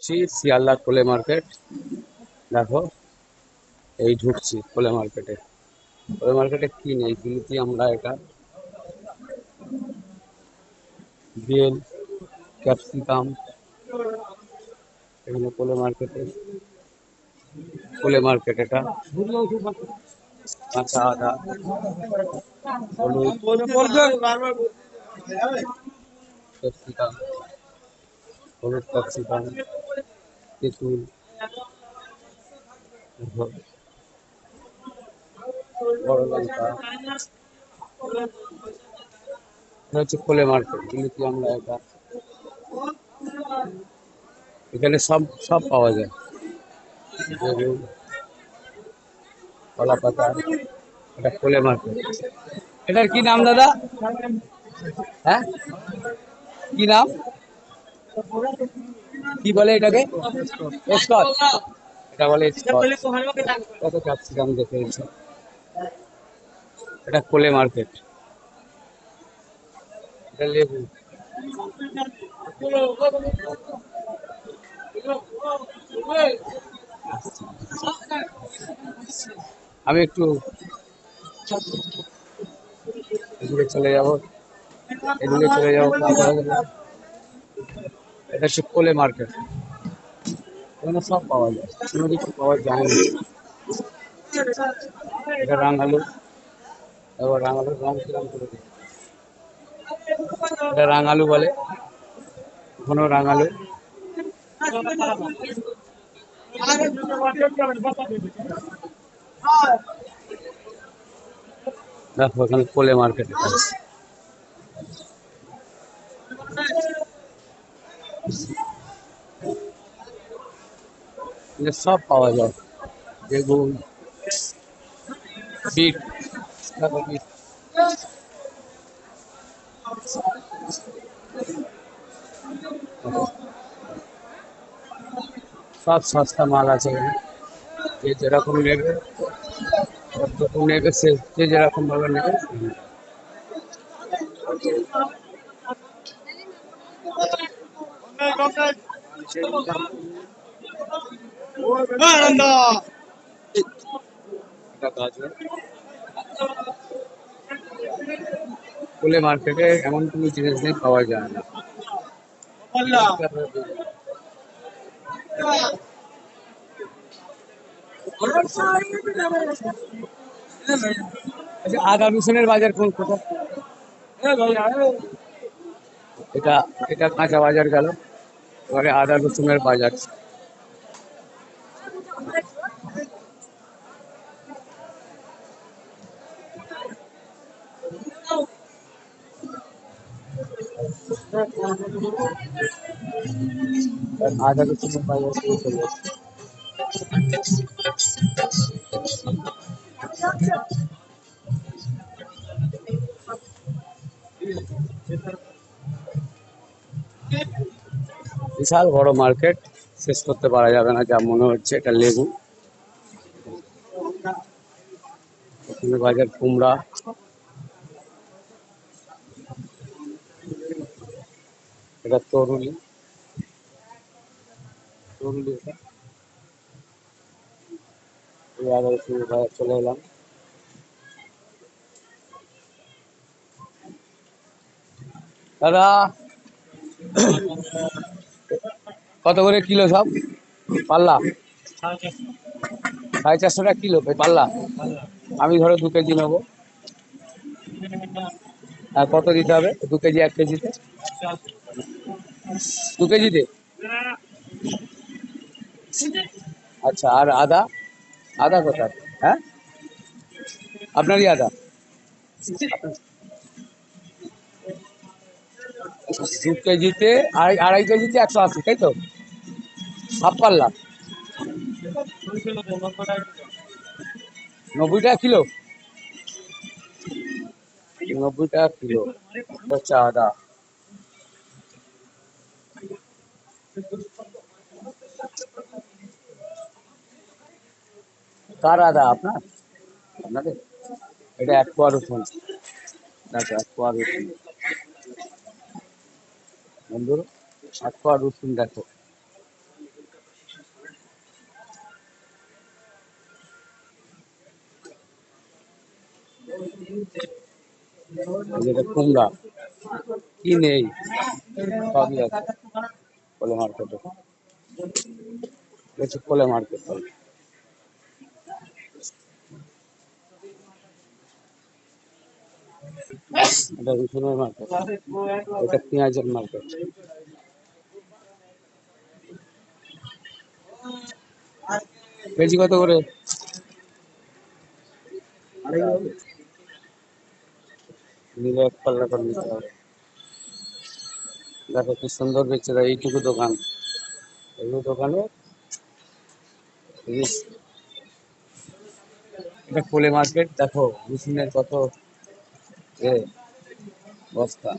ঢুকছি শিয়ালদা কোলে মার্কেট। দেখো, এই ঢুকছি কোলে মার্কেটে। কোলে মার্কেটে কি নেই কিনছি আমরা? এটা বেল, ক্যাপসিকাম, এখানে কোলে মার্কেট এটা কাঁচা আদা, হলুদ, ক্যাপসিকাম, হলুদ ক্যাপসিকাম, তেঁতুল, বড় লঙ্কা। এটা হচ্ছে কোলে মার্কেট, কিনেছি আমরা এটা। এখানে সব সব পাওয়া যায়, বেগুন, কলা পাতা। এটা কোলে মার্কেট। এটার কি নাম দাদা? হ্যাঁ, কি নাম? কি বলে এটাকে? স্কচ। এটা বলে স্কচ। কত ক্যাপসিকাম দেখে এসেছি। এটা কোলে মার্কেট। এটা লেবু। আমি একটু এদিকে চলে যাবো, এদিকে চলে যাবো। এটা হচ্ছে কোলে মার্কেট। এখানে সব পাওয়া যায়, কোনো কিছু পাওয়া যায় না। এটা রাঙালু। এবার রাঙালুর রং কিরম করে দিই। এটা রাঙালু বলে, ঘন রাঙালু। দেখো এখানে কোলে মার্কেট। এখানে সব পাওয়া যায়, বেগুন, বিট। দেখো বিট, সব সস্তা মাল আছে এখানে। যে যেরকম নেবে, যতটুকু নেবে সে যে যেরকম ভাবে নেবে। এটা গাজর। কোলে মার্কেটে এমন কোনো জিনিস নেই পাওয়া যায় না। আচ্ছা, আদা রসুনের বাজার কোন কোথায়? এটা এটা কাঁচা বাজার গেল, এবারে আদা রসুনের বাজার। আদা রসুনের বাজার শুরু চলে যাচ্ছে। বিশাল বড় মার্কেট, শেষ করতে পারা যাবে না যা মনে হচ্ছে। এটা লেবু, এখানে বাজার কুমড়া, এটা তরুলি। তরুলি এটা। এই আদা রসুনের বাজার চলে এলাম। দাদা, কত করে কিলো সব? পাল্লা 450 টাকা কিলো পাল্লা। আমি ধরো 2 কেজি নেবো। আর কত দিতে হবে 2 কেজি 1 কেজিতে? 2 কেজিতে? আচ্ছা, আর আদা? আদা কোথায়? হ্যাঁ, আপনারই আদা। 2 কেজিতে, 2.5 কেজিতে 180, তাই তো? হাফ পাল্লা 90 টাকা কিলো। 90 টাকা কিলো হচ্ছে আদা। কার আদা? আপনাদের? এটা 1 পোয়া রসুন। দেখো 1 পোয়া রসুন বন্ধুরা, 1 পোয়া রসুন দেখো। এই যেটা কুমড়া, কি নেই সবই আছে কোলে মার্কেটে। হচ্ছে কোলে মার্কেট। এটা রসুনের মার্কেট, এটা পেঁয়াজের মার্কেট। কেজি কত করে? নিলে এক পাল্লা করে নিতে হবে। দেখো কি সুন্দর বেচছে, এইটুকু দোকান, এইটুকু দোকানে এই- এটা কোলে মার্কেট। দেখো রসুনের কত এ বস্তা।